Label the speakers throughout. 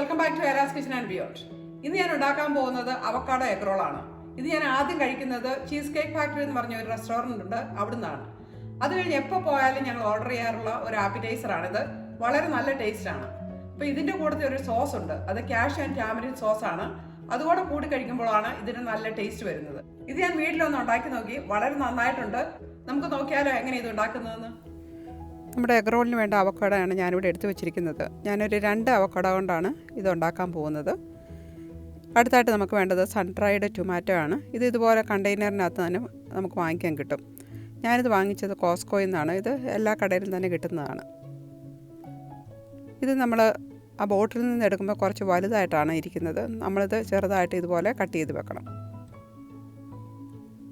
Speaker 1: Welcome back to Era's kitchen and beyond. ഇന്ന് ഞാൻ ഉണ്ടാക്കാൻ പോകുന്നത് അവക്കാഡോ എഗ് റോൾ ആണ്. ഇത് ഞാൻ ആദ്യം കഴിക്കുന്നത് ചീസ് കേക്ക് ഫാക്ടറി എന്ന് പറഞ്ഞ ഒരു റെസ്റ്റോറൻറ്റ് ഉണ്ട്, അവിടുന്നാണ്. അത് കഴിഞ്ഞ് എപ്പോൾ പോയാലും ഞങ്ങൾ ഓർഡർ ചെയ്യാറുള്ള ഒരു ആപ്പിറ്റൈസർ ആണിത്. വളരെ നല്ല ടേസ്റ്റ് ആണ്. അപ്പോൾ ഇതിൻ്റെ കൂടത്തെ ഒരു സോസ് ഉണ്ട്, അത് കാഷ്യൂ ആൻഡ് ടാമറിൻഡ് സോസ് ആണ്. അതുകൂടെ കൂടി കഴിക്കുമ്പോഴാണ് ഇതിന് നല്ല ടേസ്റ്റ് വരുന്നത്. ഇത് ഞാൻ വീട്ടിലൊന്ന് ഉണ്ടാക്കി നോക്കി, വളരെ നന്നായിട്ടുണ്ട്. നമുക്ക് നോക്കിയാലോ എങ്ങനെ ഇത് ഉണ്ടാക്കുന്നതെന്ന്. നമ്മുടെ എഗ് റോളിന് വേണ്ട അവക്കാഡോയാണ് ഞാനിവിടെ എടുത്തു വെച്ചിരിക്കുന്നത്. ഞാനൊരു 2 അവക്കാഡോ കൊണ്ടാണ് ഇത് ഉണ്ടാക്കാൻ പോകുന്നത്. അടുത്തായിട്ട് നമുക്ക് വേണ്ടത് സൺ ഡ്രൈഡ് ടൊമാറ്റോ ആണ്. ഇത് ഇതുപോലെ കണ്ടെയ്നറിനകത്ത് തന്നെ നമുക്ക് വാങ്ങിക്കാൻ കിട്ടും. ഞാനിത് വാങ്ങിച്ചത് കോസ്കോയിൽ നിന്നാണ്. ഇത് എല്ലാ കടയിലും തന്നെ കിട്ടുന്നതാണ്. ഇത് നമ്മൾ ആ ബോട്ടിൽ നിന്ന് എടുക്കുമ്പോൾ കുറച്ച് വലുതായിട്ടാണ് ഇരിക്കുന്നത്. നമ്മളിത് ചെറുതായിട്ട് ഇതുപോലെ കട്ട് ചെയ്ത് വെക്കണം.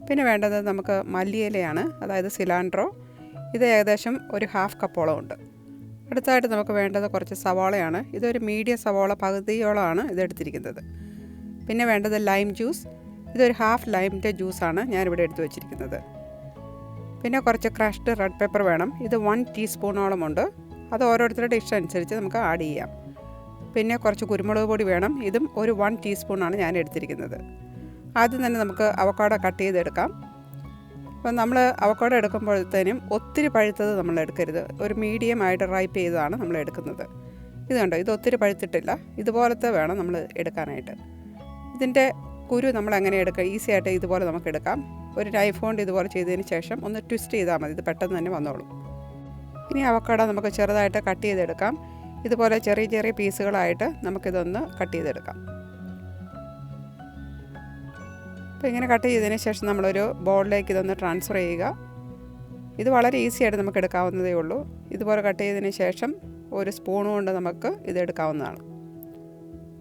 Speaker 1: പിന്നെ വേണ്ടത് നമുക്ക് മല്ലിയിലയാണ്, അതായത് സിലാൻട്രോ. ഇത് ഏകദേശം ഒരു 1/2 കപ്പോളം ഉണ്ട്. അടുത്തായിട്ട് നമുക്ക് വേണ്ടത് കുറച്ച് സവാളയാണ്. ഇതൊരു മീഡിയം സവാള പകുതിയോളമാണ് ഇതെടുത്തിരിക്കുന്നത്. പിന്നെ വേണ്ടത് ലൈം ജ്യൂസ്. ഇതൊരു 1/2 ലൈമിൻ്റെ ജ്യൂസാണ് ഞാനിവിടെ എടുത്തു വച്ചിരിക്കുന്നത്. പിന്നെ കുറച്ച് ക്രഷ്ഡ് റെഡ് പെപ്പർ വേണം. ഇത് 1 ടീസ്പൂണോളം ഉണ്ട്. അത് ഓരോരുത്തരുടെ ഇഷ്ടം അനുസരിച്ച് നമുക്ക് ആഡ് ചെയ്യാം. പിന്നെ കുറച്ച് കുരുമുളക് പൊടി വേണം. ഇതും ഒരു 1 ടീസ്പൂണാണ് ഞാൻ എടുത്തിരിക്കുന്നത്. ആദ്യം തന്നെ നമുക്ക് അവക്കാഡോ കട്ട് ചെയ്തെടുക്കാം. അപ്പോൾ നമ്മൾ അവക്കാഡോ എടുക്കുമ്പോഴത്തേനും ഒത്തിരി പഴുത്തത് നമ്മൾ എടുക്കരുത്. ഒരു മീഡിയം ആയിട്ട് റൈപ്പ് ചെയ്തതാണ് നമ്മൾ എടുക്കുന്നത്. ഇത് കണ്ടോ, ഇത് ഒത്തിരി പഴുത്തിട്ടില്ല. ഇതുപോലത്തെ വേണം നമ്മൾ എടുക്കാനായിട്ട്. ഇതിൻ്റെ കുരു നമ്മൾ എങ്ങനെ എടുക്കുക, ഈസി ആയിട്ട് ഇതുപോലെ നമുക്ക് എടുക്കാം. ഒരു നൈഫ് കൊണ്ട് ഇതുപോലെ ചെയ്തതിന് ശേഷം ഒന്ന് ട്വിസ്റ്റ് ചെയ്താൽ മതി, ഇത് പെട്ടെന്ന് തന്നെ വന്നോളും. ഇനി അവക്കാഡോ നമുക്ക് ചെറുതായിട്ട് കട്ട് ചെയ്തെടുക്കാം. ഇതുപോലെ ചെറിയ ചെറിയ പീസുകളായിട്ട് നമുക്കിതൊന്ന് കട്ട് ചെയ്തെടുക്കാം. അപ്പോൾ ഇങ്ങനെ കട്ട് ചെയ്തതിന് ശേഷം നമ്മളൊരു ബൗളിലേക്ക് ഇതൊന്ന് ട്രാൻസ്ഫർ ചെയ്യുക. ഇത് വളരെ ഈസി ആയിട്ട് നമുക്ക് എടുക്കാവുന്നതേ ഉള്ളൂ. ഇതുപോലെ കട്ട് ചെയ്തതിന് ശേഷം ഒരു സ്പൂൺ കൊണ്ട് നമുക്ക് ഇത് എടുക്കാവുന്നതാണ്.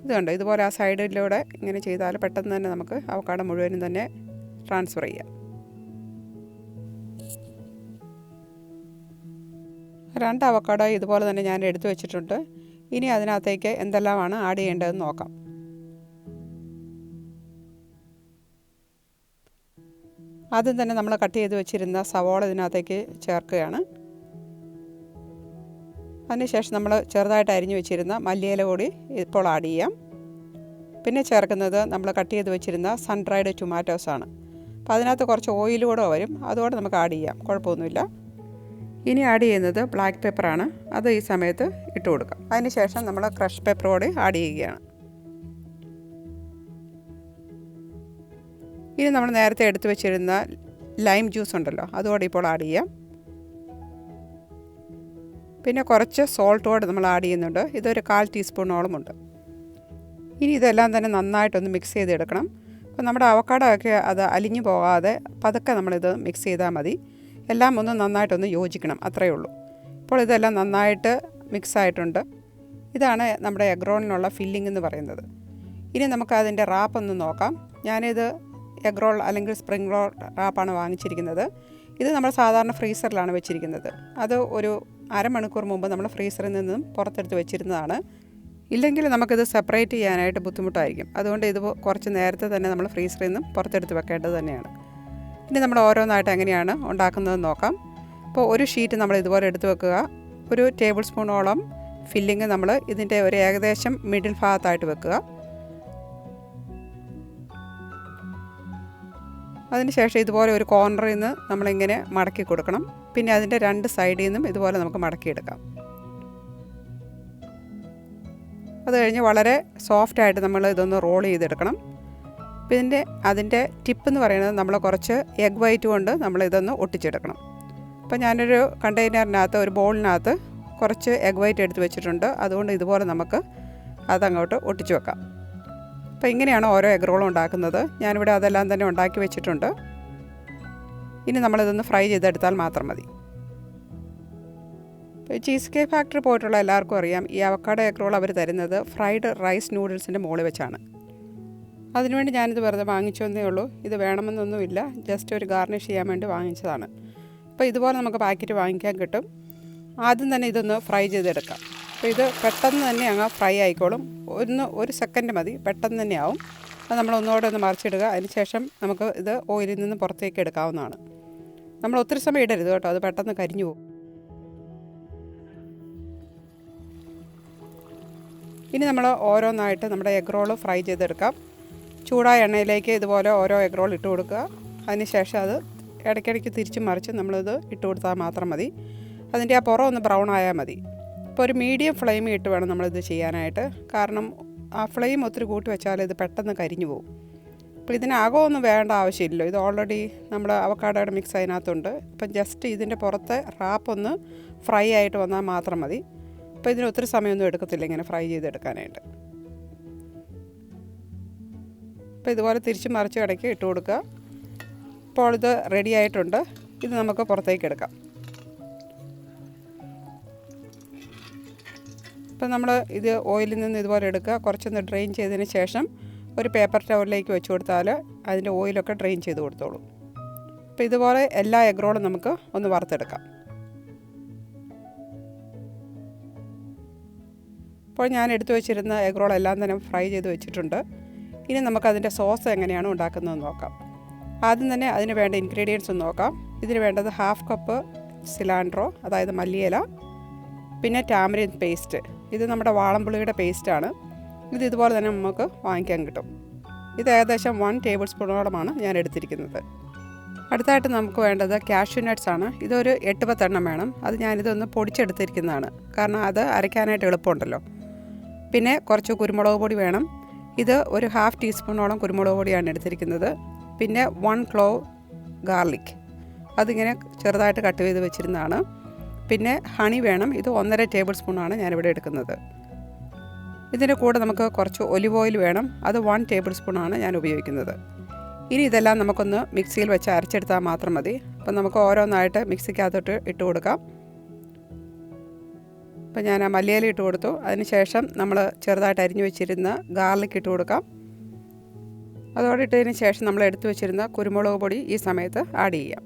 Speaker 1: ഇത് കണ്ടോ, ഇതുപോലെ ആ സൈഡിലൂടെ ഇങ്ങനെ ചെയ്താൽ പെട്ടെന്ന് തന്നെ നമുക്ക് അവക്കാഡോ മുഴുവനും തന്നെ ട്രാൻസ്ഫർ ചെയ്യാം. 2 അവക്കാഡോ ഇതുപോലെ തന്നെ ഞാൻ എടുത്തു വെച്ചിട്ടുണ്ട്. ഇനി അതിനകത്തേക്ക് എന്തെല്ലാമാണ് ആഡ് ചെയ്യേണ്ടതെന്ന് നോക്കാം. ആദ്യം തന്നെ നമ്മൾ കട്ട് ചെയ്ത് വെച്ചിരുന്ന സവാള ഇതിനകത്തേക്ക് ചേർക്കുകയാണ്. അതിനുശേഷം നമ്മൾ ചെറുതായിട്ട് അരിഞ്ഞു വെച്ചിരുന്ന മല്ലിയില കൂടി ഇപ്പോൾ ആഡ് ചെയ്യാം. പിന്നെ ചേർക്കുന്നത് നമ്മൾ കട്ട് ചെയ്ത് വെച്ചിരുന്ന സൺ ഡ്രൈഡ് ടൊമാറ്റോസാണ്. അപ്പോൾ അതിനകത്ത് കുറച്ച് ഓയിൽ കൂടെ വരും, അതുകൊണ്ട് നമുക്ക് ആഡ് ചെയ്യാം, കുഴപ്പമൊന്നുമില്ല. ഇനി ആഡ് ചെയ്യുന്നത് ബ്ലാക്ക് പെപ്പറാണ്. അത് ഈ സമയത്ത് ഇട്ട് കൊടുക്കാം. അതിനുശേഷം നമ്മൾ ക്രഷ് പെപ്പർ കൂടി ആഡ് ചെയ്യുകയാണ്. ഇനി നമ്മൾ നേരത്തെ എടുത്തു വെച്ചിരുന്ന ലൈം ജ്യൂസ് ഉണ്ടല്ലോ, അതുകൂടി ഇപ്പോൾ ആഡ് ചെയ്യാം. പിന്നെ കുറച്ച് സോൾട്ട് കൂടെ നമ്മൾ ആഡ് ചെയ്യുന്നുണ്ട്. ഇതൊരു 1/4 ടീസ്പൂണോളമുണ്ട്. ഇനി ഇതെല്ലാം തന്നെ നന്നായിട്ടൊന്ന് മിക്സ് ചെയ്തെടുക്കണം. അപ്പോൾ നമ്മുടെ അവക്കാഡോ ഒക്കെ അത് അലിഞ്ഞു പോകാതെ പതുക്കെ നമ്മളിത് മിക്സ് ചെയ്താൽ മതി. എല്ലാം ഒന്ന് നന്നായിട്ടൊന്ന് യോജിക്കണം, അത്രയേ ഉള്ളൂ. ഇപ്പോൾ ഇതെല്ലാം നന്നായിട്ട് മിക്സ് ആയിട്ടുണ്ട്. ഇതാണ് നമ്മുടെ എഗ് റോളിനുള്ള ഫില്ലിംഗ് എന്ന് പറയുന്നത്. ഇനി നമുക്ക് അതിൻ്റെ റാപ്പ് ഒന്ന് നോക്കാം. ഞാനിത് എഗ് റോൾ അല്ലെങ്കിൽ സ്പ്രിംഗ് റോൾ റാപ്പാണ് വാങ്ങിച്ചിരിക്കുന്നത്. ഇത് നമ്മൾ സാധാരണ ഫ്രീസറിലാണ് വെച്ചിരിക്കുന്നത്. അത് ഒരു അരമണിക്കൂർ മുമ്പ് നമ്മൾ ഫ്രീസറിൽ നിന്നും പുറത്തെടുത്ത് വെച്ചിരുന്നതാണ്. ഇല്ലെങ്കിൽ നമുക്കിത് സെപ്പറേറ്റ് ചെയ്യാനായിട്ട് ബുദ്ധിമുട്ടായിരിക്കും. അതുകൊണ്ട് ഇത് കുറച്ച് നേരത്തെ തന്നെ നമ്മൾ ഫ്രീസറിൽ നിന്നും പുറത്തെടുത്ത് വെക്കേണ്ടത് തന്നെയാണ്. ഇനി നമ്മൾ ഓരോന്നായിട്ട് എങ്ങനെയാണ് ഉണ്ടാക്കുന്നതെന്ന് നോക്കാം. അപ്പോൾ ഒരു ഷീറ്റ് നമ്മൾ ഇതുപോലെ എടുത്ത് വെക്കുക. ഒരു ടേബിൾ സ്പൂണോളം ഫില്ലിങ് നമ്മൾ ഇതിൻ്റെ ഒരു ഏകദേശം മിഡിൽ ഭാഗത്തായിട്ട് വെക്കുക. അതിനുശേഷം ഇതുപോലെ ഒരു കോർണറിൽ നിന്ന് നമ്മളിങ്ങനെ മടക്കി കൊടുക്കണം. പിന്നെ അതിൻ്റെ 2 സൈഡിൽ നിന്നും ഇതുപോലെ നമുക്ക് മടക്കിയെടുക്കാം. അത് കഴിഞ്ഞ് വളരെ സോഫ്റ്റായിട്ട് നമ്മൾ ഇതൊന്ന് റോൾ ചെയ്തെടുക്കണം. പിന്നെ അതിൻ്റെ ടിപ്പ് എന്ന് പറയുന്നത് നമ്മൾ കുറച്ച് എഗ് വൈറ്റ് കൊണ്ട് നമ്മളിതൊന്ന് ഒട്ടിച്ചെടുക്കണം. അപ്പോൾ ഞാനൊരു കണ്ടെയ്നറിനകത്ത് ഒരു ബൗളിനകത്ത് കുറച്ച് എഗ് വൈറ്റ് എടുത്ത് വെച്ചിട്ടുണ്ട്. അതുകൊണ്ട് ഇതുപോലെ നമുക്ക് അതങ്ങോട്ട് ഒട്ടിച്ച് വെക്കാം. അപ്പോൾ ഇങ്ങനെയാണ് ഓരോ എഗ് റോളും ഉണ്ടാക്കുന്നത്. ഞാനിവിടെ അതെല്ലാം തന്നെ ഉണ്ടാക്കി വെച്ചിട്ടുണ്ട്. ഇനി നമ്മളിതൊന്ന് ഫ്രൈ ചെയ്തെടുത്താൽ മാത്രം മതി. ഇപ്പോൾ ചീസ് കേക്ക് ഫാക്ടറി പോയിട്ടുള്ള എല്ലാവർക്കും അറിയാം, ഈ അവക്കാഡോ എഗ് റോൾ അവർ തരുന്നത് ഫ്രൈഡ് റൈസ് നൂഡിൽസിൻ്റെ മുകളിൽ വെച്ചാണ്. അതിനുവേണ്ടി ഞാനിത് വെറുതെ വാങ്ങിച്ചതേ ഉള്ളൂ. ഇത് വേണമെന്നൊന്നുമില്ല, ജസ്റ്റ് ഒരു ഗാർണിഷ് ചെയ്യാൻ വേണ്ടി വാങ്ങിച്ചതാണ്. അപ്പോൾ ഇതുപോലെ നമുക്ക് പാക്കറ്റ് വാങ്ങിക്കാൻ കിട്ടും. ആദ്യം തന്നെ ഇതൊന്ന് ഫ്രൈ ചെയ്തെടുക്കാം. അപ്പോൾ ഇത് പെട്ടെന്ന് തന്നെ അങ്ങ് ഫ്രൈ ആയിക്കോളും. ഒരു സെക്കൻഡ് മതി, പെട്ടെന്ന് തന്നെ ആവും. അത് നമ്മൾ ഒന്നുകൂടെ ഒന്ന് മറിച്ചിടുക. അതിനുശേഷം നമുക്ക് ഇത് ഓയിലിൽ നിന്ന് പുറത്തേക്ക് എടുക്കാവുന്നതാണ്. നമ്മൾ ഒത്തിരി സമയം ഇടരുത് കേട്ടോ, അത് പെട്ടെന്ന് കരിഞ്ഞു പോകും. ഇനി നമ്മൾ ഓരോന്നായിട്ട് നമ്മുടെ എഗ് റോൾ ഫ്രൈ ചെയ്തെടുക്കാം. ചൂടായ എണ്ണയിലേക്ക് ഇതുപോലെ ഓരോ എഗ് റോൾ ഇട്ട് കൊടുക്കുക. അതിനുശേഷം അത് ഇടയ്ക്കിടയ്ക്ക് തിരിച്ചും മറിച്ച് നമ്മളിത് ഇട്ട് കൊടുത്താൽ മാത്രം മതി. അതിൻ്റെ ആ പുറം ഒന്ന് ബ്രൗൺ ആയാൽ മതി. ഇപ്പോൾ ഒരു മീഡിയം ഫ്ലെയിമിൽ ഇട്ട് വേണം നമ്മളിത് ചെയ്യാനായിട്ട്. കാരണം ആ ഫ്ലെയിം ഒത്തിരി കൂട്ടി വെച്ചാൽ ഇത് പെട്ടെന്ന് കരിഞ്ഞു പോകും. അപ്പോൾ ഇതിനകമൊന്നും വേണ്ട ആവശ്യമില്ലല്ലോ. ഇത് ഓൾറെഡി നമ്മൾ അവക്കാഡോയുടെ മിക്സ് അതിനകത്തുണ്ട്. അപ്പം ജസ്റ്റ് ഇതിൻ്റെ പുറത്തെ റാപ്പൊന്ന് ഫ്രൈ ആയിട്ട് വന്നാൽ മാത്രം മതി. അപ്പോൾ ഇതിന് ഒത്തിരി സമയമൊന്നും എടുക്കത്തില്ല ഇങ്ങനെ ഫ്രൈ ചെയ്തെടുക്കാനായിട്ട്. അപ്പോൾ ഇതുപോലെ തിരിച്ച് മറിച്ച് ഇടയ്ക്ക് ഇട്ട് കൊടുക്കുക. ഇപ്പോൾ ഇത് റെഡി ആയിട്ടുണ്ട്. ഇത് നമുക്ക് പുറത്തേക്ക് എടുക്കാം. ഇപ്പോൾ നമ്മൾ ഇത് ഓയിലിൽ നിന്ന് ഇതുപോലെ എടുക്കുക. കുറച്ചൊന്ന് ഡ്രെയിൻ ചെയ്തതിന് ശേഷം ഒരു പേപ്പർ ടവലിലേക്ക് വെച്ച് കൊടുത്താൽ അതിൻ്റെ ഓയിലൊക്കെ ഡ്രെയിൻ ചെയ്ത് കൊടുത്തോളൂ. അപ്പോൾ ഇതുപോലെ എല്ലാ എഗ് റോളും നമുക്ക് ഒന്ന് വറുത്തെടുക്കാം. ഇപ്പോൾ ഞാൻ എടുത്തു വെച്ചിരുന്ന എഗ് റോൾ എല്ലാം തന്നെ ഫ്രൈ ചെയ്ത് വെച്ചിട്ടുണ്ട്. ഇനി നമുക്കതിൻ്റെ സോസ് എങ്ങനെയാണ് ഉണ്ടാക്കുന്നതെന്ന് നോക്കാം. ആദ്യം തന്നെ അതിന് വേണ്ട ഇൻഗ്രീഡിയൻസ് ഒന്ന് നോക്കാം. ഇതിന് വേണ്ടത് 1/2 കപ്പ് സിലാൻഡ്രോ, അതായത് മല്ലിയില, പിന്നെ ടാമറിൻഡ് പേസ്റ്റ്. ഇത് നമ്മുടെ വാളംപുളിയുടെ പേസ്റ്റാണ്. ഇത് ഇതുപോലെ തന്നെ നമുക്ക് വാങ്ങിക്കാൻ കിട്ടും. ഇത് ഏകദേശം 1 ടേബിൾ സ്പൂണോളമാണ് ഞാൻ എടുത്തിരിക്കുന്നത്. അടുത്തായിട്ട് നമുക്ക് വേണ്ടത് കാഷ്യൂ നട്ട്സ് ആണ്. ഇതൊരു 8-10 എണ്ണം വേണം. അത് ഞാനിതൊന്ന് പൊടിച്ചെടുത്തിരിക്കുന്നതാണ്, കാരണം അത് അരയ്ക്കാനായിട്ട് എളുപ്പമുണ്ടല്ലോ. പിന്നെ കുറച്ച് കുരുമുളക് പൊടി വേണം. ഇത് ഒരു 1/2 ടീസ്പൂണോളം കുരുമുളക് പൊടിയാണ് എടുത്തിരിക്കുന്നത്. പിന്നെ 1 ക്ലോവ് ഗാർലിക്, അതിങ്ങനെ ചെറുതായിട്ട് കട്ട് ചെയ്ത് വെച്ചിരുന്നതാണ്. പിന്നെ ഹണി വേണം. ഇത് 1.5 ടേബിൾ സ്പൂണാണ് ഞാനിവിടെ എടുക്കുന്നത്. ഇതിൻ്റെ കൂടെ നമുക്ക് കുറച്ച് ഒലിവ് ഓയിൽ വേണം. അത് 1 ടേബിൾ സ്പൂണാണ് ഞാൻ ഉപയോഗിക്കുന്നത്. ഇനി ഇതെല്ലാം നമുക്കൊന്ന് മിക്സിയിൽ വെച്ച് അരച്ചെടുത്താൽ മാത്രം മതി. അപ്പം നമുക്ക് ഓരോന്നായിട്ട് മിക്സിക്കകത്തോട്ട് ഇട്ട് കൊടുക്കാം. അപ്പം ഞാൻ ആ മല്ലിയില ഇട്ട് കൊടുത്തു. അതിനുശേഷം നമ്മൾ ചെറുതായിട്ട് അരിഞ്ഞു വെച്ചിരുന്ന ഗാർലിക് ഇട്ട് കൊടുക്കാം. അതോടെ ഇട്ടതിന് ശേഷം നമ്മൾ എടുത്തു വെച്ചിരുന്ന കുരുമുളക് പൊടി ഈ സമയത്ത് ആഡ് ചെയ്യാം.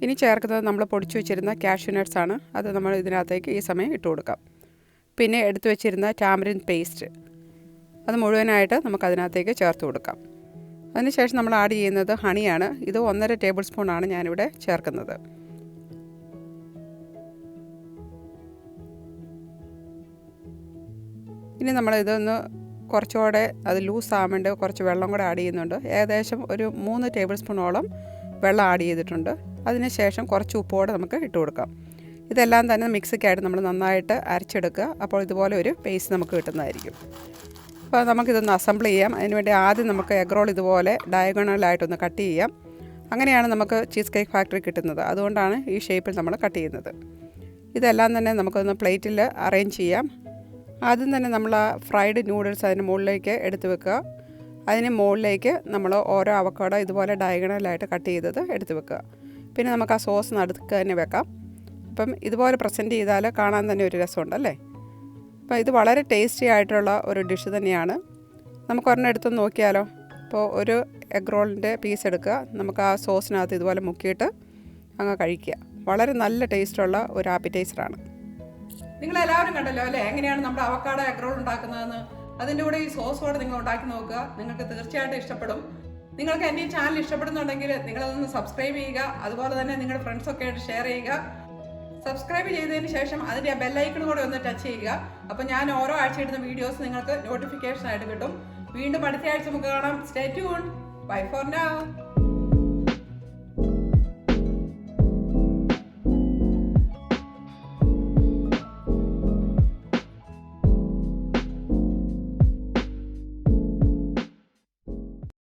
Speaker 1: ഇനി ചേർക്കുന്നത് നമ്മൾ പൊടിച്ചു വെച്ചിരുന്ന കാഷ്യൂ നട്ട്സ് ആണ്. അത് നമ്മൾ ഇതിനകത്തേക്ക് ഈ സമയം ഇട്ട് കൊടുക്കാം. പിന്നെ എടുത്തു വെച്ചിരുന്ന ടാമറിൻഡ് പേസ്റ്റ്, അത് മുഴുവനായിട്ട് നമുക്കതിനകത്തേക്ക് ചേർത്ത് കൊടുക്കാം. അതിനുശേഷം നമ്മൾ ആഡ് ചെയ്യുന്നത് ഹണിയാണ്. ഇത് 1.5 ടേബിൾ സ്പൂണാണ് ഞാനിവിടെ ചേർക്കുന്നത്. ഇനി നമ്മളിതൊന്ന് കുറച്ചുകൂടെ അത് ലൂസ് ആവാൻ വേണ്ടി കുറച്ച് വെള്ളം കൂടെ ആഡ് ചെയ്യുന്നുണ്ട്. ഏകദേശം ഒരു 3 ടേബിൾ സ്പൂണോളം വെള്ളം ആഡ് ചെയ്തിട്ടുണ്ട്. അതിനുശേഷം കുറച്ച് ഉപ്പോടെ നമുക്ക് ഇട്ട് കൊടുക്കാം. ഇതെല്ലാം തന്നെ മിക്സിക്കായിട്ട് നമ്മൾ നന്നായിട്ട് അരച്ചെടുക്കുക. അപ്പോൾ ഇതുപോലെ ഒരു പേസ്റ്റ് നമുക്ക് കിട്ടുന്നതായിരിക്കും. അപ്പോൾ നമുക്കിതൊന്ന് അസംബിൾ ചെയ്യാം. അതിനുവേണ്ടി ആദ്യം നമുക്ക് എഗ് റോൾ ഇതുപോലെ ഡയഗണലായിട്ടൊന്ന് കട്ട് ചെയ്യാം. അങ്ങനെയാണ് നമുക്ക് ചീസ് കേക്ക് ഫാക്ടറി കിട്ടുന്നത്. അതുകൊണ്ടാണ് ഈ ഷേപ്പിൽ നമ്മൾ കട്ട് ചെയ്യുന്നത്. ഇതെല്ലാം തന്നെ നമുക്കൊന്ന് പ്ലേറ്റിൽ അറേഞ്ച് ചെയ്യാം. ആദ്യം തന്നെ നമ്മൾ ആ ഫ്രൈഡ് നൂഡിൽസ് അതിന് മുകളിലേക്ക് എടുത്ത് വെക്കുക. അതിന് മുകളിലേക്ക് നമ്മൾ ഓരോ അവക്കാഡോ ഇതുപോലെ ഡയഗണലായിട്ട് കട്ട് ചെയ്തത് എടുത്ത് വെക്കുക. പിന്നെ നമുക്ക് ആ സോസ് നടുക്ക് തന്നെ വെക്കാം. അപ്പം ഇതുപോലെ പ്രസൻറ്റ് ചെയ്താൽ കാണാൻ തന്നെ ഒരു രസമുണ്ടല്ലേ. അപ്പോൾ ഇത് വളരെ ടേസ്റ്റി ആയിട്ടുള്ള ഒരു ഡിഷ് തന്നെയാണ്. നമുക്ക് ഒരെണ്ണം എടുത്തൊന്ന് നോക്കിയാലോ. അപ്പോൾ ഒരു എഗ് റോളിൻ്റെ പീസ് എടുക്കുക. നമുക്ക് ആ സോസിനകത്ത് ഇതുപോലെ മുക്കിയിട്ട് അങ്ങ് കഴിക്കുക. വളരെ നല്ല ടേസ്റ്റുള്ള ഒരു ആപ്പിറ്റൈസറാണ്. നിങ്ങളെല്ലാവരും കണ്ടല്ലോ അല്ലേ, എങ്ങനെയാണ് നമ്മുടെ അവക്കാഡോ എഗ് റോൾ ഉണ്ടാക്കുന്നതെന്ന്. അതിൻ്റെ കൂടെ ഈ സോസോടെ നിങ്ങൾ ഉണ്ടാക്കി നോക്കുക. നിങ്ങൾക്ക് തീർച്ചയായിട്ടും ഇഷ്ടപ്പെടും. നിങ്ങൾക്ക് എൻ്റെ ഈ ചാനൽ ഇഷ്ടപ്പെടുന്നുണ്ടെങ്കിൽ നിങ്ങളതൊന്ന് സബ്സ്ക്രൈബ് ചെയ്യുക. അതുപോലെ തന്നെ നിങ്ങളുടെ ഫ്രണ്ട്സൊക്കെ ആയിട്ട് ഷെയർ ചെയ്യുക. സബ്സ്ക്രൈബ് ചെയ്തതിന് ശേഷം അതിൻ്റെ ആ ബെല്ലൈക്കൺ കൂടെ ഒന്ന് ടച്ച് ചെയ്യുക. അപ്പോൾ ഞാൻ ഓരോ ആഴ്ച ഇടുന്ന വീഡിയോസ് നിങ്ങൾക്ക് നോട്ടിഫിക്കേഷൻ ആയിട്ട് കിട്ടും. വീണ്ടും അടുത്ത ആഴ്ച നമുക്ക് കാണാം. Stay tuned. Bye for now.